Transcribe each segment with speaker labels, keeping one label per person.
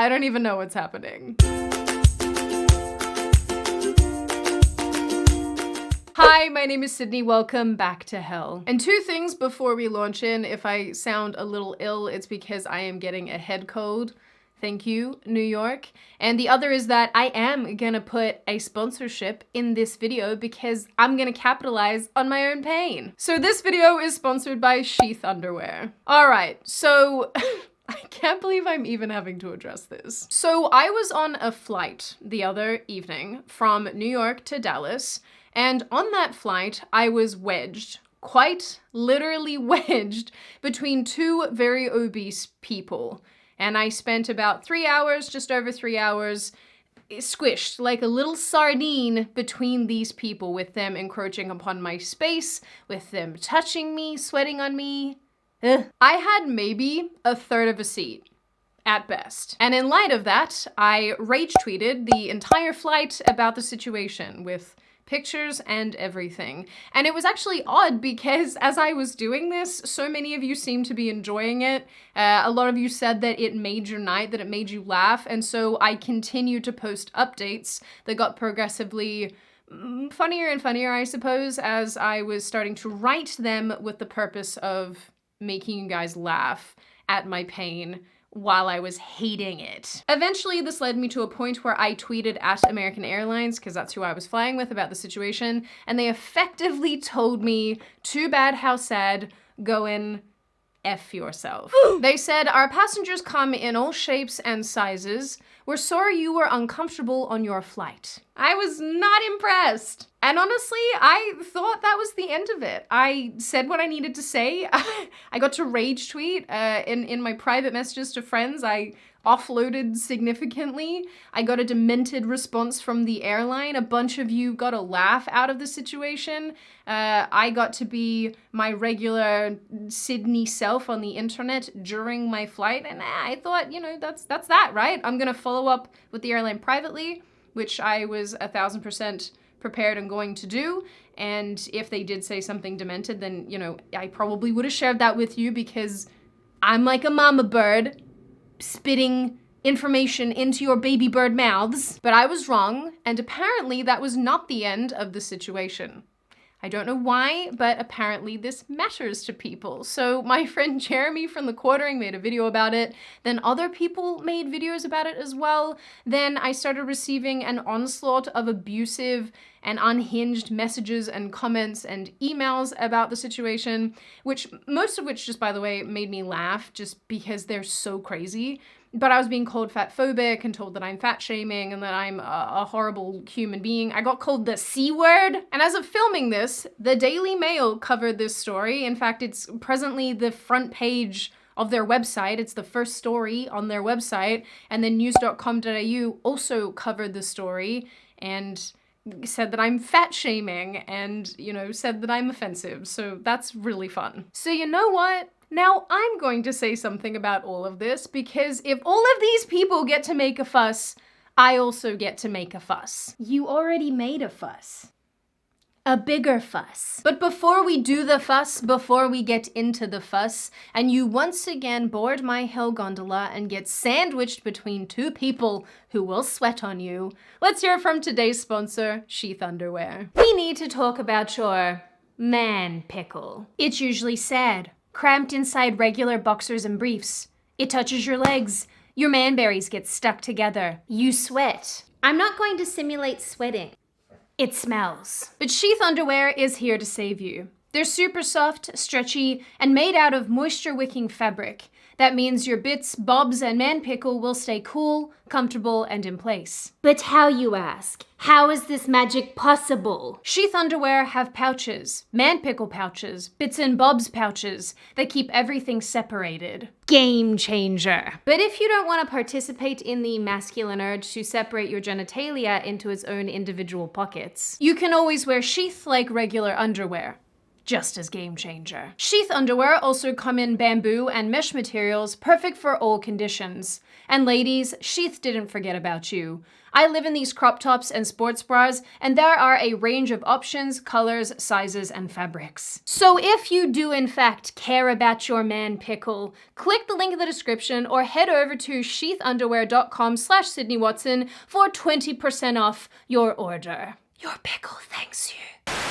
Speaker 1: I don't even know what's happening. Hi, my name is Sydney. Welcome back to hell. And two things before we launch in. If I sound a little ill, it's because I am getting a head cold. Thank you, New York. And the other is that I am gonna put a sponsorship in this video because I'm gonna capitalize on my own pain. So this video is sponsored by Sheath Underwear. All right, so I can't believe I'm even having to address this. So I was on a flight the other evening from New York to Dallas, and on that flight, I was wedged, quite literally wedged, between two very obese people. And I spent about 3 hours, just over 3 hours, squished like a little sardine between these people, with them encroaching upon my space, with them touching me, sweating on me. Ugh. I had maybe a third of a seat, at best. And in light of that, I rage tweeted the entire flight about the situation with pictures and everything. And it was actually odd because as I was doing this, so many of you seemed to be enjoying it. A lot of you said that it made your night, that it made you laugh. And so I continued to post updates that got progressively funnier and funnier, I suppose, as I was starting to write them with the purpose of making you guys laugh at my pain while I was hating it. Eventually, this led me to a point where I tweeted at American Airlines, because that's who I was flying with, about the situation, and they effectively told me, too bad, how sad, go in, F yourself. They said, our passengers come in all shapes and sizes. We're sorry you were uncomfortable on your flight. I was not impressed. And honestly, I thought that was the end of it. I said what I needed to say. I got to rage tweet in my private messages to friends. I offloaded significantly. I got a demented response from the airline. A bunch of you got a laugh out of the situation. I got to be my regular Sydney self on the internet during my flight. And I thought, you know, that's that, right? I'm gonna follow up with the airline privately, which I was 1,000% prepared and going to do. And if they did say something demented, then, you know, I probably would have shared that with you because I'm like a mama bird spitting information into your baby bird mouths. But I was wrong, and apparently that was not the end of the situation. I don't know why, but apparently this matters to people. So my friend Jeremy from The Quartering made a video about it. Then other people made videos about it as well. Then I started receiving an onslaught of abusive and unhinged messages and comments and emails about the situation, which most of which just, by the way, made me laugh just because they're so crazy. But I was being called fat phobic and told that I'm fat shaming and that I'm a horrible human being. I got called the C word. And as of filming this, the Daily Mail covered this story. In fact, it's presently the front page of their website. It's the first story on their website. And then news.com.au also covered the story and said that I'm fat shaming and, you know, said that I'm offensive. So that's really fun. So you know what? Now I'm going to say something about all of this, because if all of these people get to make a fuss, I also get to make a fuss. You already made a fuss. A bigger fuss. But before we do the fuss, before we get into the fuss, and you once again board my hell gondola and get sandwiched between two people who will sweat on you, let's hear from today's sponsor, Sheath Underwear. We need to talk about your man pickle. It's usually sad, cramped inside regular boxers and briefs. It touches your legs. Your man-berries get stuck together. You sweat. I'm not going to simulate sweating. It smells. But Sheath Underwear is here to save you. They're super soft, stretchy, and made out of moisture-wicking fabric. That means your bits, bobs, and man pickle will stay cool, comfortable, and in place. But how, you ask? How is this magic possible? Sheath Underwear have pouches, man pickle pouches, bits and bobs pouches that keep everything separated. Game changer. But if you don't want to participate in the masculine urge to separate your genitalia into its own individual pockets, you can always wear sheath like regular underwear. just as game changer. Sheath underwear also come in bamboo and mesh materials, perfect for all conditions. And ladies, Sheath didn't forget about you. I live in these crop tops and sports bras, and there are a range of options, colors, sizes, and fabrics. So if you do in fact care about your man pickle, click the link in the description or head over to sheathunderwear.com/Sydney Watson for 20% off your order. Your pickle thanks you.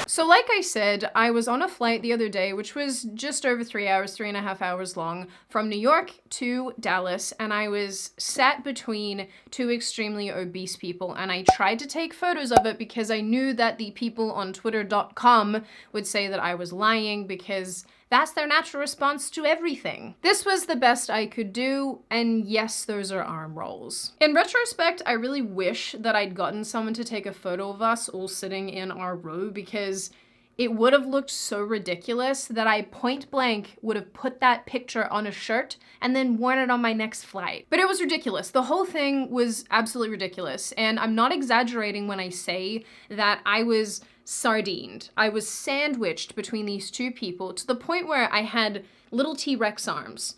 Speaker 1: So like I said, I was on a flight the other day, which was just over 3 hours, 3.5 hours long, from New York to Dallas, and I was sat between two extremely obese people, and I tried to take photos of it because I knew that the people on twitter.com would say that I was lying because that's their natural response to everything. This was the best I could do, and yes, those are arm rolls. In retrospect, I really wish that I'd gotten someone to take a photo of us all sitting in our row because it would have looked so ridiculous that I point blank would have put that picture on a shirt and then worn it on my next flight. But it was ridiculous. The whole thing was absolutely ridiculous, and I'm not exaggerating when I say that I was sardined. I was sandwiched between these two people to the point where I had little T-Rex arms.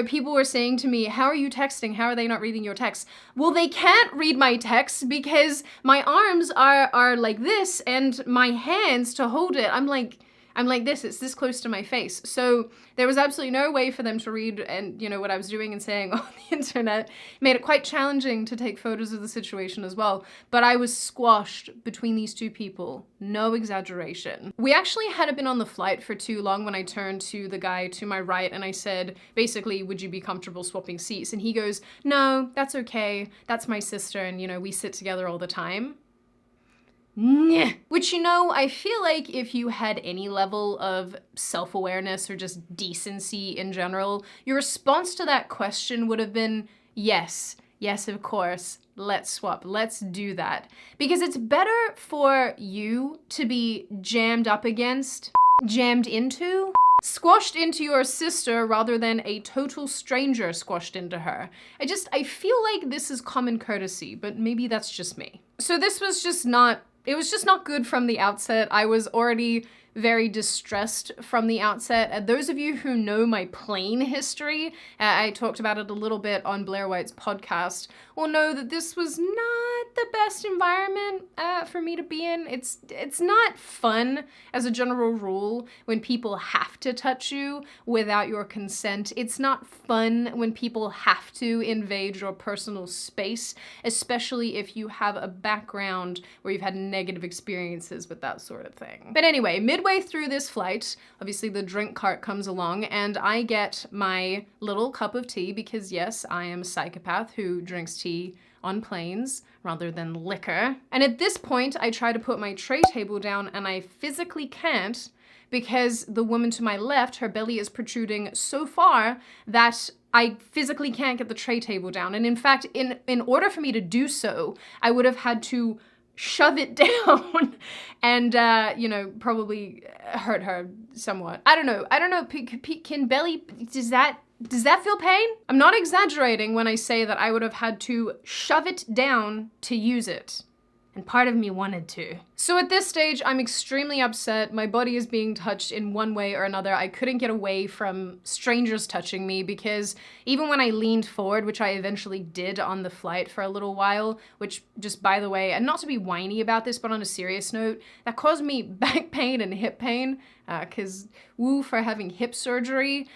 Speaker 1: People were saying to me, how are you texting? How are they not reading your texts? Well, they can't read my texts because my arms are like this and my hands to hold it, I'm like this, it's this close to my face. So there was absolutely no way for them to read and what I was doing and saying on the internet. It made it quite challenging to take photos of the situation as well. But I was squashed between these two people, no exaggeration. We actually hadn't been on the flight for too long when I turned to the guy to my right and I said, basically, would you be comfortable swapping seats? And he goes, no, that's okay. That's my sister and we sit together all the time. Which, I feel like if you had any level of self-awareness or just decency in general, your response to that question would have been, yes, of course, let's swap, let's do that. Because it's better for you to be jammed up against, jammed into, squashed into your sister rather than a total stranger squashed into her. I feel like this is common courtesy, but maybe that's just me. So this was just not good from the outset. I was already very distressed from the outset. Those of you who know my plane history, I talked about it a little bit on Blair White's podcast, will know that this was not the best environment for me to be in. It's not fun as a general rule when people have to touch you without your consent. It's not fun when people have to invade your personal space, especially if you have a background where you've had negative experiences with that sort of thing. But anyway, midway through this flight, obviously the drink cart comes along and I get my little cup of tea because yes, I am a psychopath who drinks tea on planes rather than liquor. And at this point, I try to put my tray table down and I physically can't because the woman to my left, her belly is protruding so far that I physically can't get the tray table down. And in fact, in order for me to do so, I would have had to shove it down and, probably hurt her somewhat. I don't know. Can belly, does that feel pain? I'm not exaggerating when I say that I would have had to shove it down to use it. And part of me wanted to. So at this stage, I'm extremely upset. My body is being touched in one way or another. I couldn't get away from strangers touching me because even when I leaned forward, which I eventually did on the flight for a little while, which just by the way, and not to be whiny about this, but on a serious note, that caused me back pain and hip pain, cause woo for having hip surgery.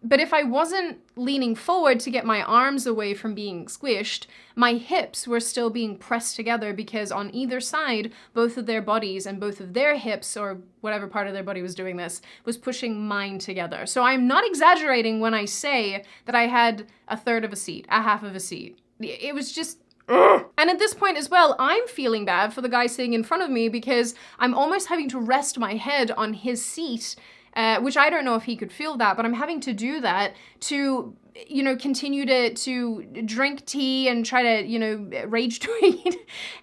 Speaker 1: But if I wasn't leaning forward to get my arms away from being squished, my hips were still being pressed together because on either side, both of their bodies and both of their hips, or whatever part of their body was doing this, was pushing mine together. So I'm not exaggerating when I say that I had a third of a seat, a half of a seat. It was just... And at this point as well, I'm feeling bad for the guy sitting in front of me because I'm almost having to rest my head on his seat, which I don't know if he could feel that, but I'm having to do that to, continue to drink tea and try to, rage tweet.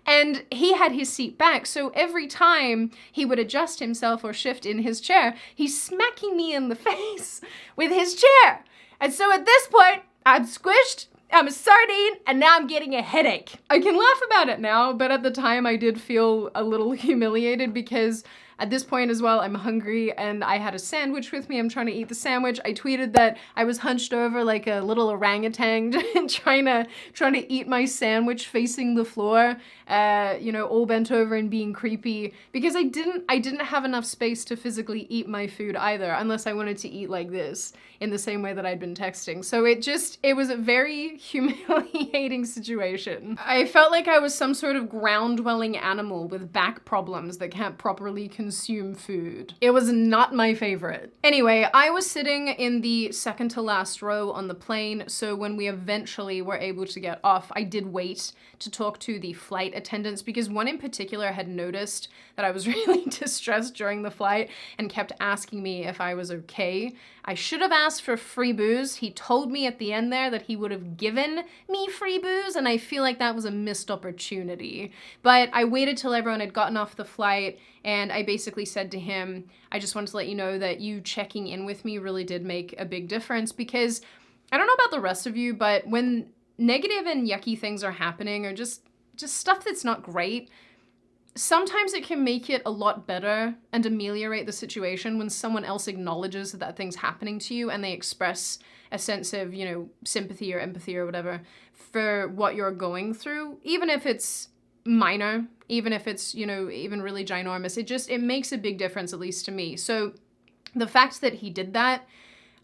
Speaker 1: And he had his seat back, so every time he would adjust himself or shift in his chair, he's smacking me in the face with his chair. And so at this point, I'm squished, I'm a sardine, and now I'm getting a headache. I can laugh about it now, but at the time I did feel a little humiliated because At this point as well, I'm hungry and I had a sandwich with me. I'm trying to eat the sandwich. I tweeted that I was hunched over like a little orangutan trying to eat my sandwich facing the floor, all bent over and being creepy, because I didn't have enough space to physically eat my food either, unless I wanted to eat like this in the same way that I'd been texting. So it was a very humiliating situation. I felt like I was some sort of ground-dwelling animal with back problems that can't properly consume food. It was not my favorite. Anyway, I was sitting in the second to last row on the plane, so when we eventually were able to get off, I did wait to talk to the flight attendants, because one in particular had noticed that I was really distressed during the flight and kept asking me if I was okay. I should have asked for free booze. He told me at the end there that he would have given me free booze, and I feel like that was a missed opportunity. But I waited till everyone had gotten off the flight, and I basically said to him, I just wanted to let you know that you checking in with me really did make a big difference, because I don't know about the rest of you, but when negative and yucky things are happening, or just stuff that's not great, sometimes it can make it a lot better and ameliorate the situation when someone else acknowledges that that thing's happening to you and they express a sense of, sympathy or empathy or whatever for what you're going through, even if it's minor, even if it's, even really ginormous. It makes a big difference, at least to me. So the fact that he did that,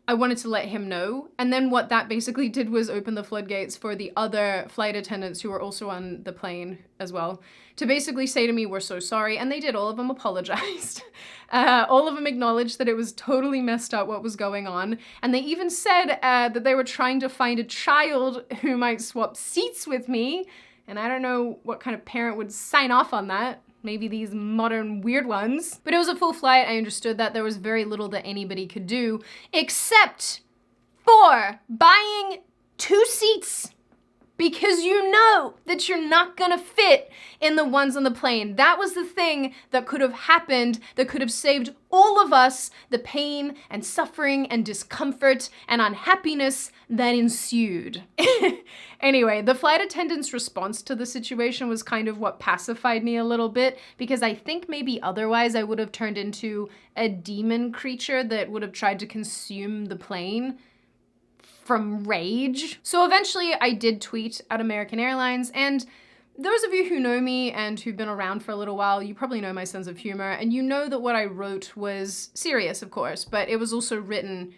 Speaker 1: I wanted to let him know. And then what that basically did was open the floodgates for the other flight attendants who were also on the plane as well to basically say to me, we're so sorry. And they did. All of them apologized. All of them acknowledged that it was totally messed up what was going on. And they even said that they were trying to find a child who might swap seats with me. And I don't know what kind of parent would sign off on that. Maybe these modern weird ones. But it was a full flight. I understood that there was very little that anybody could do except for buying 2 seats, because you know that you're not gonna fit in the ones on the plane. That was the thing that could have happened, that could have saved all of us the pain and suffering and discomfort and unhappiness that ensued. Anyway, the flight attendant's response to the situation was kind of what pacified me a little bit, because I think maybe otherwise I would have turned into a demon creature that would have tried to consume the plane from rage. So eventually I did tweet at American Airlines, and those of you who know me and who've been around for a little while, you probably know my sense of humor, and you know that what I wrote was serious, of course, but it was also written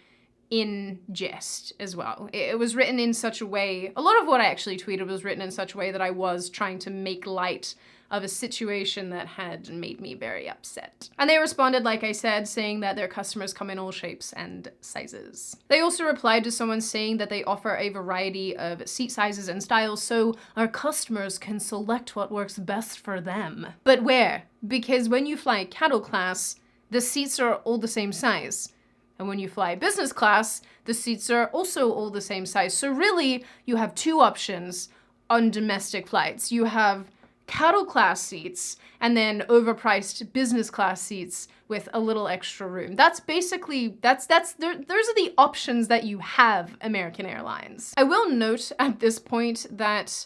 Speaker 1: in jest as well. It was written in such a way, a lot of what I actually tweeted was written in such a way that I was trying to make light of a situation that had made me very upset. And they responded, like I said, saying that their customers come in all shapes and sizes. They also replied to someone saying that they offer a variety of seat sizes and styles so our customers can select what works best for them. But where? Because when you fly cattle class, the seats are all the same size. And when you fly business class, the seats are also all the same size. So really, you have 2 options on domestic flights. You have cattle class seats and then overpriced business class seats with a little extra room. That's basically, those are the options that you have, American Airlines. I will note at this point that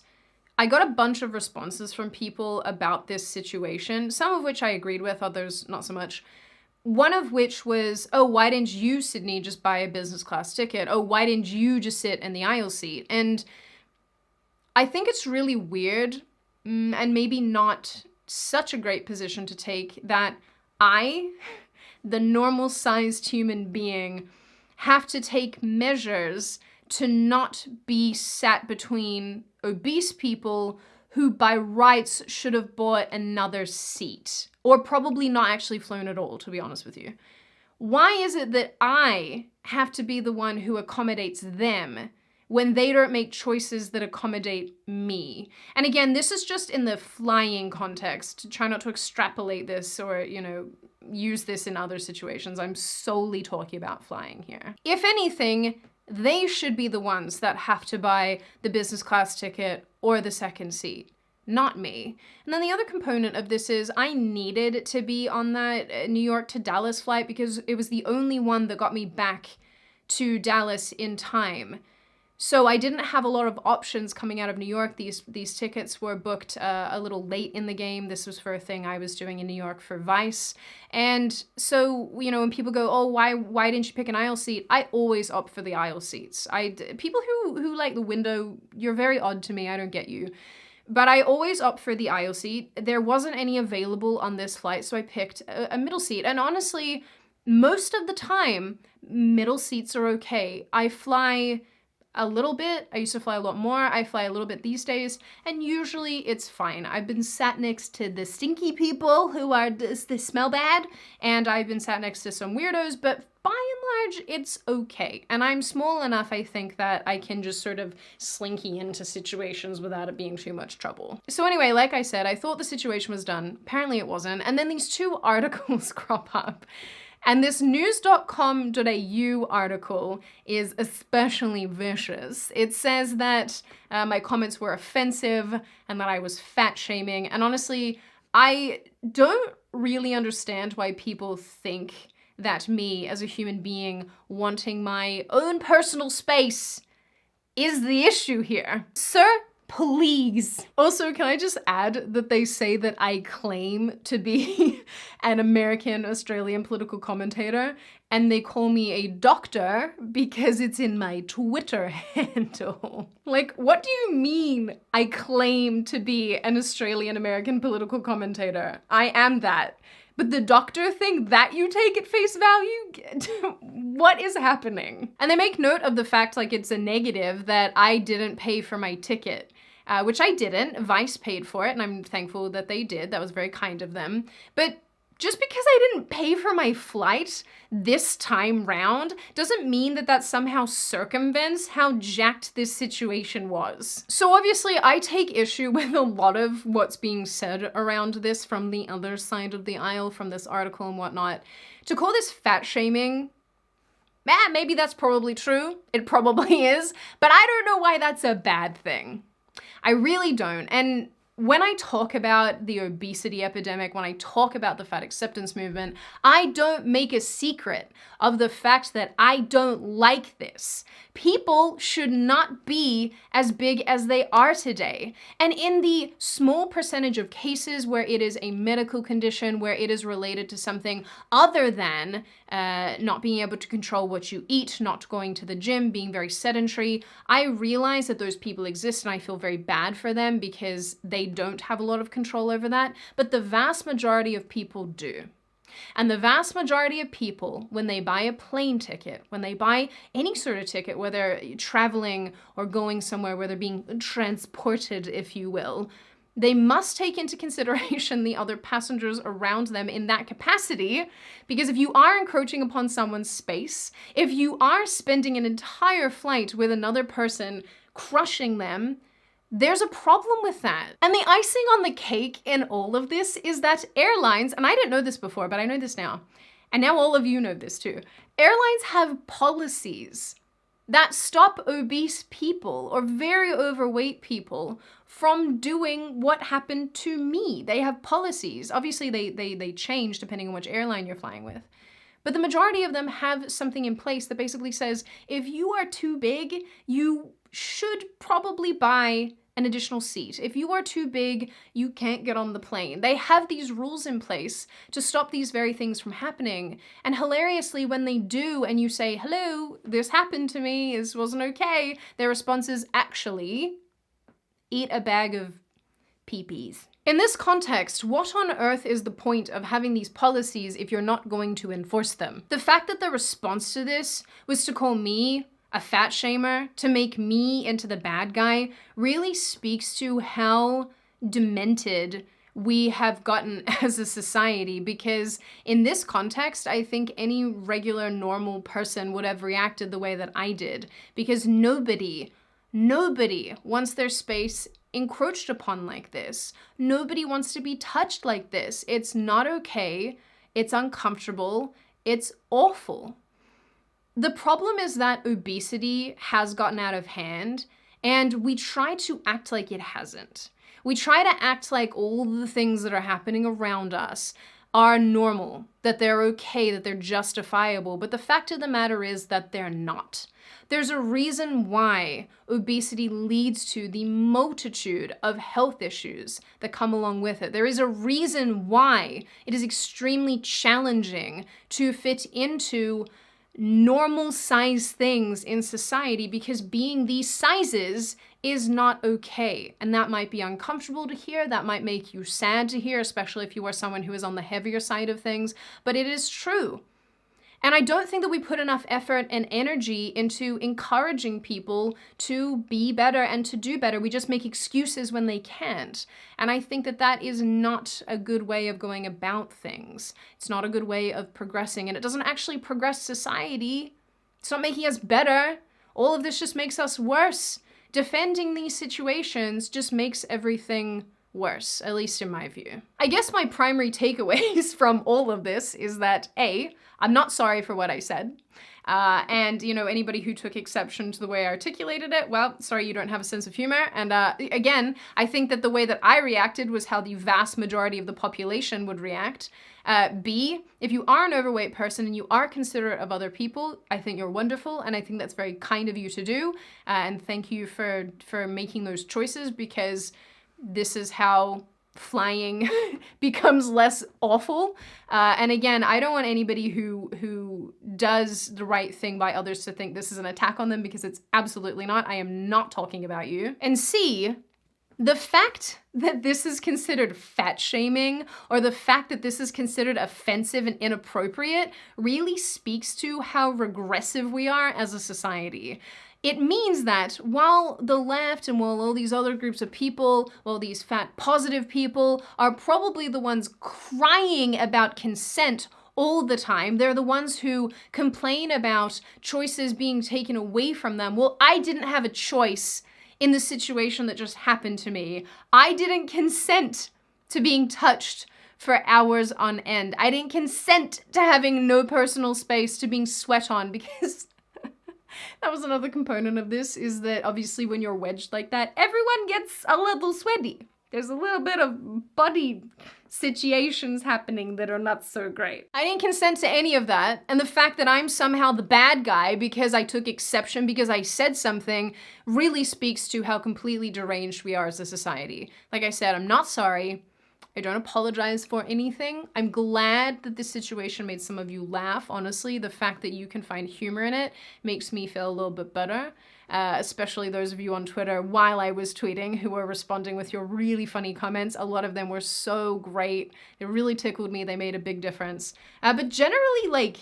Speaker 1: I got a bunch of responses from people about this situation, some of which I agreed with, others not so much. One of which was, oh, why didn't you, Sydney, just buy a business class ticket? Oh, why didn't you just sit in the aisle seat? And I think it's really weird, and maybe not such a great position to take, that I, the normal sized human being, have to take measures to not be sat between obese people who by rights should have bought another seat, or probably not actually flown at all, to be honest with you. Why is it that I have to be the one who accommodates them when they don't make choices that accommodate me? And again, this is just in the flying context. Try not to extrapolate this or, use this in other situations. I'm solely talking about flying here. If anything, they should be the ones that have to buy the business class ticket or the second seat, not me. And then the other component of this is I needed to be on that New York to Dallas flight because it was the only one that got me back to Dallas in time. So I didn't have a lot of options coming out of New York. These tickets were booked a little late in the game. This was for a thing I was doing in New York for Vice. And so, you know, when people go, oh, why didn't you pick an aisle seat? I always opt for the aisle seats. People who like the window, you're very odd to me. I don't get you. But I always opt for the aisle seat. There wasn't any available on this flight, so I picked a middle seat. And honestly, most of the time, middle seats are okay. I fly a little bit. I used to fly a lot more. I fly a little bit these days, and usually it's fine. I've been sat next to the stinky people who they smell bad, and I've been sat next to some weirdos, but by and large, it's okay. And I'm small enough, I think, that I can just sort of slinky into situations without it being too much trouble. So anyway, like I said, I thought the situation was done. Apparently it wasn't. And then these two articles crop up. And this news.com.au article is especially vicious. It says that my comments were offensive and that I was fat shaming. And honestly, I don't really understand why people think that me as a human being wanting my own personal space is the issue here. Sir, please. Also, can I just add that they say that I claim to be an American Australian political commentator, and they call me a doctor because it's in my Twitter handle. Like, what do you mean I claim to be an Australian American political commentator? I am that. But the doctor thing, that you take at face value? What is happening? And they make note of the fact, like, it's a negative that I didn't pay for my ticket. Which I didn't. Vice paid for it, and I'm thankful that they did. That was very kind of them. But just because I didn't pay for my flight this time round doesn't mean that that somehow circumvents how jacked this situation was. So obviously I take issue with a lot of what's being said around this from the other side of the aisle, from this article and whatnot. To call this fat shaming, maybe that's probably true. It probably is. But I don't know why that's a bad thing. I really don't. And when I talk about the obesity epidemic, when I talk about the fat acceptance movement, I don't make a secret of the fact that I don't like this. People should not be as big as they are today. And in the small percentage of cases where it is a medical condition, where it is related to something other than not being able to control what you eat, not going to the gym, being very sedentary, I realize that those people exist and I feel very bad for them because they don't have a lot of control over that, but the vast majority of people do. And the vast majority of people, when they buy a plane ticket, when they buy any sort of ticket, whether traveling or going somewhere where they're being transported, if you will, they must take into consideration the other passengers around them in that capacity, because if you are encroaching upon someone's space, if you are spending an entire flight with another person, crushing them, there's a problem with that. And the icing on the cake in all of this is that airlines, and I didn't know this before, but I know this now, and now all of you know this too, airlines have policies that stop obese people or very overweight people from doing what happened to me. They have policies. Obviously, they change depending on which airline you're flying with. But the majority of them have something in place that basically says, if you are too big, you should probably buy an additional seat. If you are too big, you can't get on the plane. They have these rules in place to stop these very things from happening. And hilariously, when they do, and you say, hello, this happened to me, this wasn't okay, their response is actually, eat a bag of pee-pees. In this context, what on earth is the point of having these policies if you're not going to enforce them? The fact that the response to this was to call me a fat shamer, to make me into the bad guy, really speaks to how demented we have gotten as a society, because in this context, I think any regular normal person would have reacted the way that I did, because nobody wants their space encroached upon like this. Nobody wants to be touched like this. It's not okay. It's uncomfortable. It's awful. The problem is that obesity has gotten out of hand, and we try to act like it hasn't. We try to act like all the things that are happening around us are normal, that they're okay, that they're justifiable, but the fact of the matter is that they're not. There's a reason why obesity leads to the multitude of health issues that come along with it. There is a reason why it is extremely challenging to fit into normal size things in society, because being these sizes is not okay. And that might be uncomfortable to hear, that might make you sad to hear, especially if you are someone who is on the heavier side of things, but it is true. And I don't think that we put enough effort and energy into encouraging people to be better and to do better. We just make excuses when they can't. And I think that that is not a good way of going about things. It's not a good way of progressing, and it doesn't actually progress society. It's not making us better. All of this just makes us worse. Defending these situations just makes everything worse, at least in my view. I guess my primary takeaways from all of this is that A, I'm not sorry for what I said. And, you know, anybody who took exception to the way I articulated it, well, sorry, you don't have a sense of humor. And again, I think that the way that I reacted was how the vast majority of the population would react. B, if you are an overweight person and you are considerate of other people, I think you're wonderful, and I think that's very kind of you to do. And thank you for making those choices, because this is how flying becomes less awful. And again, I don't want anybody who does the right thing by others to think this is an attack on them, because it's absolutely not. I am not talking about you. And C, the fact that this is considered fat shaming, or the fact that this is considered offensive and inappropriate, really speaks to how regressive we are as a society. It means that while the left and while all these other groups of people, while these fat positive people are probably the ones crying about consent all the time, they're the ones who complain about choices being taken away from them. Well, I didn't have a choice in the situation that just happened to me. I didn't consent to being touched for hours on end. I didn't consent to having no personal space, to being sweat on, because that was another component of this, is that obviously when you're wedged like that, everyone gets a little sweaty. There's a little bit of body situations happening that are not so great. I didn't consent to any of that, and the fact that I'm somehow the bad guy because I took exception, because I said something, really speaks to how completely deranged we are as a society. Like I said, I'm not sorry. I don't apologize for anything. I'm glad that this situation made some of you laugh. Honestly, the fact that you can find humor in it makes me feel a little bit better. Especially those of you on Twitter while I was tweeting who were responding with your really funny comments. A lot of them were so great. They really tickled me. They made a big difference. But generally, like,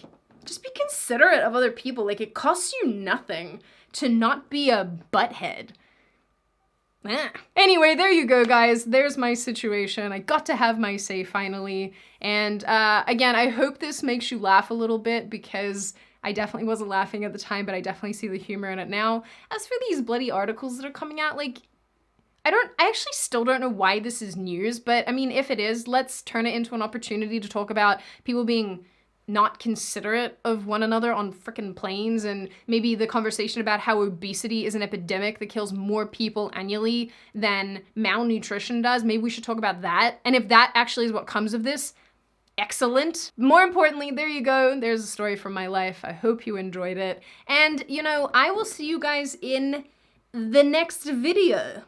Speaker 1: just be considerate of other people. Like, it costs you nothing to not be a butthead. Anyway, there you go, guys. There's my situation. I got to have my say finally. And again, I hope this makes you laugh a little bit, because I definitely wasn't laughing at the time, but I definitely see the humor in it now. As for these bloody articles that are coming out, like, I actually still don't know why this is news, but I mean, if it is, let's turn it into an opportunity to talk about people being not considerate of one another on frickin' planes, and maybe the conversation about how obesity is an epidemic that kills more people annually than malnutrition does. Maybe we should talk about that. And if that actually is what comes of this, excellent. More importantly, there you go. There's a story from my life. I hope you enjoyed it. And, you know, I will see you guys in the next video.